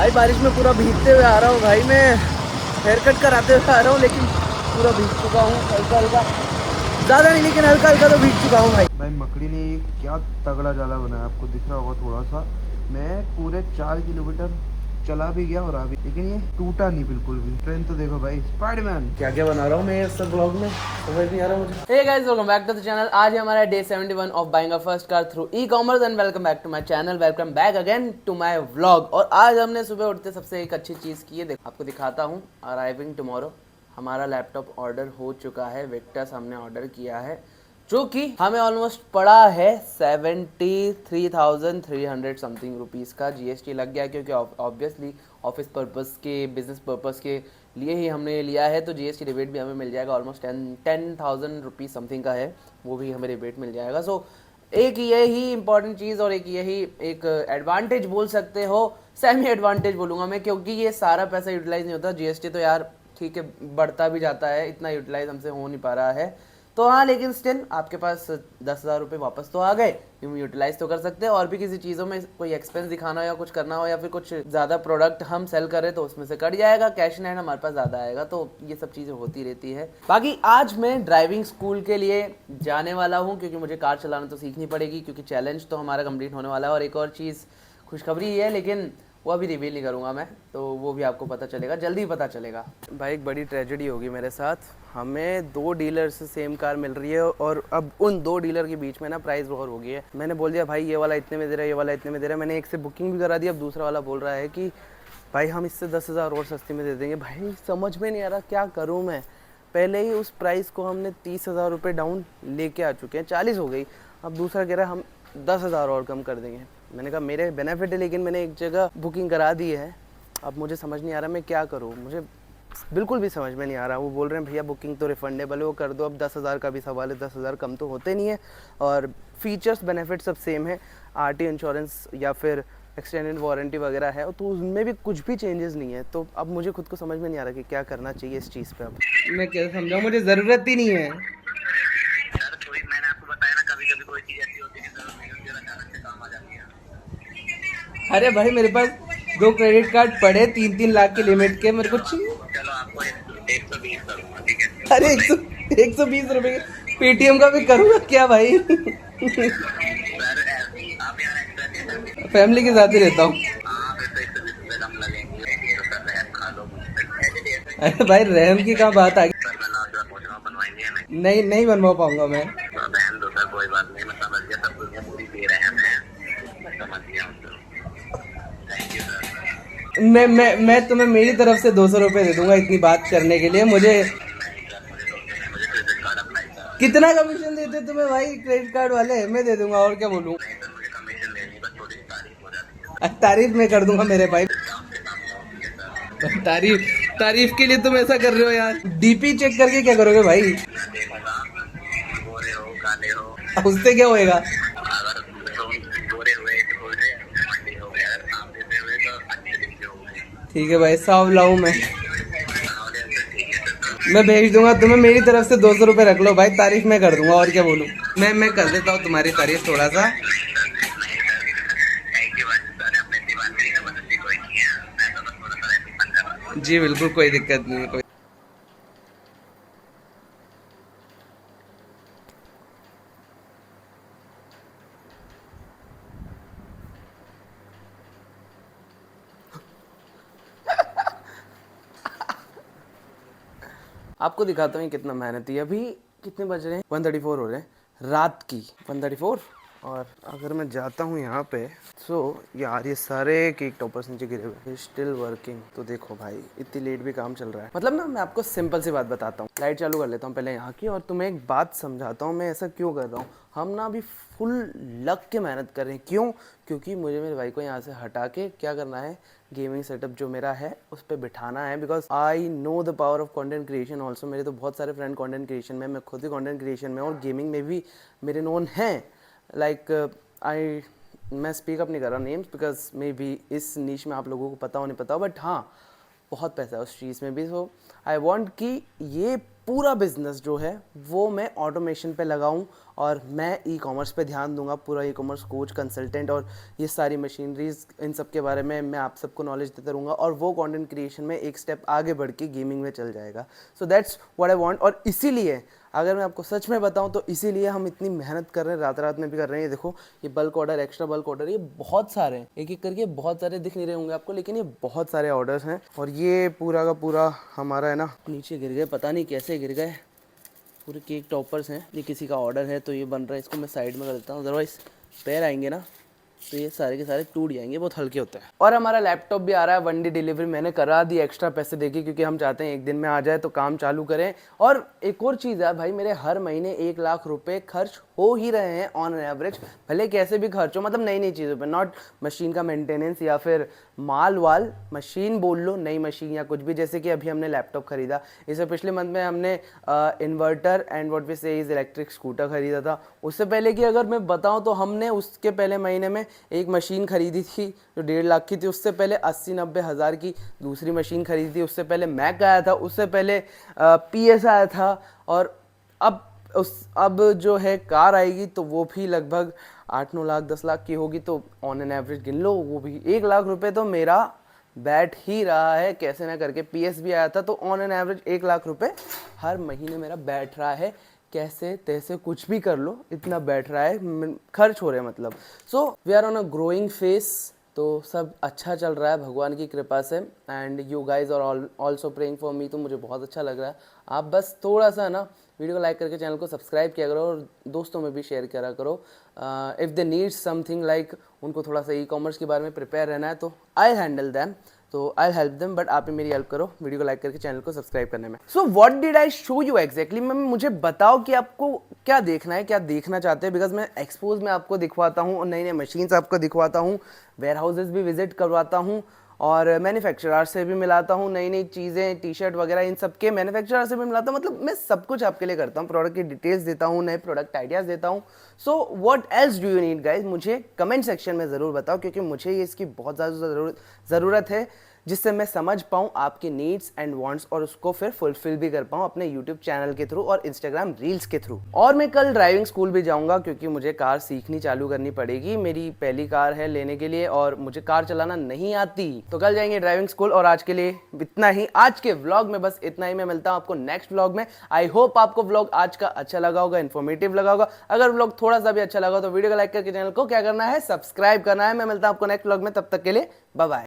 भाई बारिश में पूरा भीगते हुए आ रहा हूँ भाई, मैं हेयर कट कराते हुए आ रहा हूँ, लेकिन पूरा भीग चुका हूँ हल्का हल्का, ज़्यादा नहीं लेकिन हल्का हल्का तो भीग चुका हूँ भाई। भाई मकड़ी ने ये क्या तगड़ा जाला बनाया, आपको दिख रहा होगा थोड़ा सा। मैं पूरे 4 किलोमीटर चला भी गया और आ भी, लेकिन ये टूटा नहीं बिल्कुल भी। ट्रेन तो देखो भाई, स्पाइडरमैन। क्या क्या बना रहा हूँ मैं इस ब्लॉग में, समझ नहीं आ रहा मुझे। Hey guys, welcome back to the channel. आज है हमारा day 71 of buying a first car through e commerce and welcome back to my channel, welcome back again to my vlog. और आज हमने सुबह उठते सबसे एक अच्छी चीज़ की है, देखो आपको दिखाता हूँ। अराइविंग टुमारो, हमारा लैपटॉप ऑर्डर हो चुका है, विक्टस हमने ऑर्डर किया है, जो कि हमें ऑलमोस्ट पड़ा है 73,300 समथिंग रुपीज़ का। जीएसटी लग गया क्योंकि ऑब्वियसली ऑफिस पर्पस के, बिजनेस पर्पस के लिए ही हमने लिया है, तो जीएसटी रिबेट भी हमें मिल जाएगा। ऑलमोस्ट 10,000 रुपीज़ समथिंग का है, वो भी हमें रिबेट मिल जाएगा। सो एक यही इंपॉर्टेंट चीज़ और एक यही एक एडवांटेज बोल सकते हो, सेमी एडवांटेज बोलूँगा मैं, क्योंकि ये सारा पैसा यूटिलाइज नहीं होता। जीएसटी तो यार ठीक है बढ़ता भी जाता है, इतना यूटिलाइज हमसे हो नहीं पा रहा है। तो हाँ, लेकिन स्टिल आपके पास 10,000 रुपये वापस तो आ गए, तुम यूटिलाइज तो कर सकते हैं। और भी किसी चीज़ों में कोई एक्सपेंस दिखाना हो या कुछ करना हो, या फिर कुछ ज़्यादा प्रोडक्ट हम सेल करें तो उसमें से कट जाएगा, कैश इन हैंड हमारे पास ज़्यादा आएगा। तो ये सब चीज़ें होती रहती है। बाकी आज मैं ड्राइविंग स्कूल के लिए जाने वाला हूँ, क्योंकि मुझे कार चलाना तो सीखनी पड़ेगी, क्योंकि चैलेंज तो हमारा कंप्लीट होने वाला है। और एक और चीज़ खुशखबरी है, लेकिन वो अभी रिवील नहीं करूँगा मैं, तो वो भी आपको पता चलेगा, जल्दी पता चलेगा। भाई एक बड़ी ट्रेजेडी होगी मेरे साथ, हमें 2 डीलर से सेम कार मिल रही है, और अब उन 2 डीलर के बीच में ना प्राइस वॉर हो गई है। मैंने बोल दिया भाई ये वाला इतने में दे रहा है, ये वाला इतने में दे रहा है। मैंने एक से बुकिंग भी करा दी, अब दूसरा वाला बोल रहा है कि भाई हम इससे 10,000 और सस्ती में दे देंगे। भाई समझ में नहीं आ रहा क्या करूँ मैं। पहले ही उस प्राइस को हमने 30,000 रुपये डाउन लेके आ चुके हैं, 40 हो गई, अब दूसरा कह रहा है हम 10,000 और कम कर देंगे। मैंने कहा मेरे बेनिफिट है, लेकिन मैंने एक जगह बुकिंग करा दी है, अब मुझे समझ नहीं आ रहा मैं क्या करूँ, मुझे बिल्कुल भी समझ में नहीं आ रहा। वो बोल रहे हैं भैया बुकिंग तो रिफंडेबल है, वो कर दो। अब 10,000 का भी सवाल है, 10,000 कम तो होते नहीं है, और फीचर्स बेनिफिट सब सेम है। आरटी इंश्योरेंस या फिर एक्सटेंडेड वारंटी वगैरह है, तो उसमें भी कुछ भी चेंजेस नहीं है। तो अब मुझे खुद को समझ में नहीं आ रहा कि क्या करना चाहिए इस चीज़ पे। अब मैं क्या समझाऊँ, मुझे ज़रूरत ही नहीं है। अरे भाई मेरे पास 2 क्रेडिट कार्ड पड़े 3-3 लाख के लिमिट के, मेरे को चाहिए। चलो आपको 120 करूंगा, ठीक है। अरे 120 रुपए पेटीएम का भी करूँगा क्या भाई। सर आप यहाँ एक्स्ट्रा दे सकते फैमिली के साथ ही रहता हूँ। हैं। हाँ फिर तो 120 रुपये कम लगेंगे, तो सर रैप खा लो। अरे भाई रहम की कहाँ बात आ गई। सर मैं लास्ट बार पूछ रहा हूँ, बनवाएंगे या नहीं? नहीं नहीं बनवा पाऊंगा मैं। तो बहन दो सर, कोई बात नहीं, मैं समझ गया, सब दुनिया पूरी दे रहे हैं, मैं समझ गया हूँ सर। Thank you sir. मैं तुम्हें मेरी तरफ से 200 रुपये दे दूंगा इतनी बात करने के लिए। मुझे नहीं सर, मुझे क्रेडिट कार्ड अप्लाई करा। कितना कमीशन देते तुम्हें भाई क्रेडिट कार्ड वाले, मैं दे दूंगा, और क्या बोलूँ। नहीं सर, मुझे कमीशन लेनी, बस थोड़ी सी तारीफ हो जाती है। तारीफ मैं कर दूंगा मेरे भाई। डिस्काउंट के साथ होती है सर। तारीफ तारीफ के लिए तुम ऐसा कर रहे हो यार। डीपी चेक करके क्या करोगे भाई। मैं देखूंगा, गोरे हो काले हो, उससे क्या होएगा। अगर गोरे हुए तो गोरे मंडी हो गए, अगर काम देते हुए तो अच्छे दिन के हो गए। ठीक है भाई, साफ लाऊं मैं। और ऐसे ठीक है सर। मैं भेज दूंगा तुम्हें, मेरी तरफ से 200 रुपये रख लो भाई, तारीफ मैं कर दूंगा, और क्या बोलूँ। मैं कर देता हूँ तुम्हारी तारीफ थोड़ा सा। नहीं सर, एक ही बात सर, अपने दीवार मेरी जबरदस्ती कोई नहीं है, मैं तो बस थोड़ा सा ऐसे ही फंसा हुआ हूँ। जी बिल्कुल, कोई दिक्कत नहीं है कोई। आपको दिखाता हूँ कितना मेहनती है। अभी कितने बज रहे हैं, 1:34 हो रहे हैं रात की, 1:34। और अगर मैं जाता हूँ यहाँ पे, सो यार ये सारे केक टॉपर्स नीचे गिरे हुए, स्टिल वर्किंग। तो देखो भाई इतनी लेट भी काम चल रहा है। मतलब ना मैं आपको सिंपल सी बात बताता हूँ, लाइट चालू कर लेता हूँ पहले यहाँ की, और तुम्हें एक बात समझाता हूँ मैं ऐसा क्यों कर रहा हूँ। हम ना अभी फुल लग के मेहनत कर रहे हैं। क्यों? क्योंकि मुझे मेरे भाई को यहाँ से हटा के क्या करना है, गेमिंग सेटअप जो मेरा है उस पर बिठाना है। Because I know the power of content creation also. मेरे तो बहुत सारे फ्रेंड कंटेंट क्रिएशन में, मैं खुद ही कंटेंट क्रिएशन में और गेमिंग में भी मेरे नोन हैं। लाइक मैं स्पीक अप नहीं कर रहा नेम्स, बिकॉज मे बी इस नीश में आप लोगों को पता हो नहीं पता हो, बट हाँ बहुत पैसा है उस चीज़ में भी। सो आई वॉन्ट कि ये पूरा बिजनेस जो है वो मैं ऑटोमेशन पे लगाऊं और मैं ई कॉमर्स पे ध्यान दूंगा। पूरा ई कॉमर्स कोच, कंसल्टेंट और ये सारी मशीनरीज, इन सब के बारे में मैं आप सबको नॉलेज देता रहूँगा और वो कंटेंट क्रिएशन में एक स्टेप आगे बढ़ के गेमिंग में चल जाएगा। So that's what I want. और इसीलिए अगर मैं आपको सच में बताऊं तो इसीलिए हम इतनी मेहनत कर रहे हैं, रात रात में भी कर रहे हैं। ये देखो, ये bulk order, extra bulk order, ये बहुत सारे हैं, एक एक करके बहुत सारे दिख नहीं रहे होंगे आपको, लेकिन ये बहुत सारे ऑर्डर्स हैं। और ये पूरा का पूरा हमारा है ना, नीचे गिर गए, पता नहीं कैसे गिर गए, पूरे केक टॉपर्स हैं। ये किसी का ऑर्डर है तो ये बन रहा है, इसको मैं साइड में कर देता हूँ, अदरवाइज पैर आएंगे ना तो ये सारे के सारे टूट जाएंगे, बहुत हल्के होते हैं। और हमारा लैपटॉप भी आ रहा है, 1 डे डिलीवरी मैंने करा दी एक्स्ट्रा पैसे देके, क्योंकि हम चाहते हैं एक दिन में आ जाए तो काम चालू करें। और एक और चीज़ है भाई, मेरे हर महीने 1 लाख रुपए खर्च हो ही रहे हैं ऑन एवरेज, भले कैसे भी खर्च हो, मतलब नई नई चीज़ों पे, नॉट मशीन का मेंटेनेंस या फिर माल वाल, मशीन बोल लो, नई मशीन या कुछ भी। जैसे कि अभी हमने लैपटॉप खरीदा, इससे पिछले मंथ में हमने इन्वर्टर एंड व्हाट वी से इज इलेक्ट्रिक स्कूटर खरीदा था। उससे पहले कि अगर मैं बताऊं तो हमने उसके पहले महीने में एक मशीन खरीदी थी जो 1.5 लाख की थी, उससे पहले 80-90 हज़ार की दूसरी मशीन खरीदी थी, उससे पहले मैक आया था, उससे पहले PS आया था, और अब जो है कार आएगी तो वो भी लगभग 8-9 लाख 10 लाख की होगी। तो ऑन एन एवरेज गिन लो, वो भी 1 लाख रुपए तो मेरा बैठ ही रहा है कैसे ना करके। PS भी आया था, तो ऑन एन एवरेज 1 लाख रुपए हर महीने मेरा बैठ रहा है, कैसे तैसे कुछ भी कर लो, इतना बैठ रहा है, खर्च हो रहे हैं मतलब। So we are on a growing phase, तो सब अच्छा चल रहा है भगवान की कृपा से। And you guys are also praying for me, तो मुझे बहुत अच्छा लग रहा है। आप बस थोड़ा सा ना वीडियो को लाइक करके चैनल को सब्सक्राइब किया करो और दोस्तों में भी शेयर करा करो। If they need something like, उनको थोड़ा सा ई कॉमर्स के बारे में प्रिपेयर रहना है तो आई हैंडल दैम, तो आई हेल्प देम, बट आप ही मेरी हेल्प करो वीडियो को लाइक करके चैनल को सब्सक्राइब करने में। So what did I show you exactly, मुझे बताओ कि आपको क्या देखना है, क्या देखना चाहते हैं, बिकॉज मैं एक्सपोज में आपको दिखवाता हूँ और नई नई मशीन्स आपको दिखवाता हूँ, वेयर हाउसेज भी विजिट करवाता हूँ और मैन्युफैक्चरर से भी मिलाता हूँ, नई नई चीज़ें, टी-शर्ट वगैरह, इन सब के मैन्युफैक्चरर से भी मिलाता हूँ। मतलब मैं सब कुछ आपके लिए करता हूँ, प्रोडक्ट की डिटेल्स देता हूँ, नए प्रोडक्ट आइडियाज़ देता हूँ। So what else do you need guys, मुझे कमेंट सेक्शन में ज़रूर बताओ, क्योंकि मुझे ये इसकी बहुत ज़्यादा ज़रूरत है, जिससे मैं समझ पाऊँ आपकी नीड्स एंड वांट्स और उसको फिर फुलफिल भी कर पाऊँ अपने यूट्यूब चैनल के थ्रू और इंस्टाग्राम रील्स के थ्रू। और मैं कल ड्राइविंग स्कूल भी जाऊँगा, क्योंकि मुझे कार सीखनी चालू करनी पड़ेगी, मेरी पहली कार है लेने के लिए और मुझे कार चलाना नहीं आती, तो कल जाएंगे ड्राइविंग स्कूल। और आज के लिए इतना ही, आज के व्लॉग में बस इतना ही। मैं मिलता हूँ आपको नेक्स्ट व्लॉग में। आई होप आपको व्लॉग आज का अच्छा लगा होगा, इन्फॉर्मेटिव लगा होगा। अगर व्लॉग थोड़ा सा भी अच्छा लगा तो वीडियो को लाइक करके चैनल को क्या करना है, सब्सक्राइब करना है। मैं मिलता हूँ आपको नेक्स्ट व्लॉग में, तब तक के लिए बाय बाय।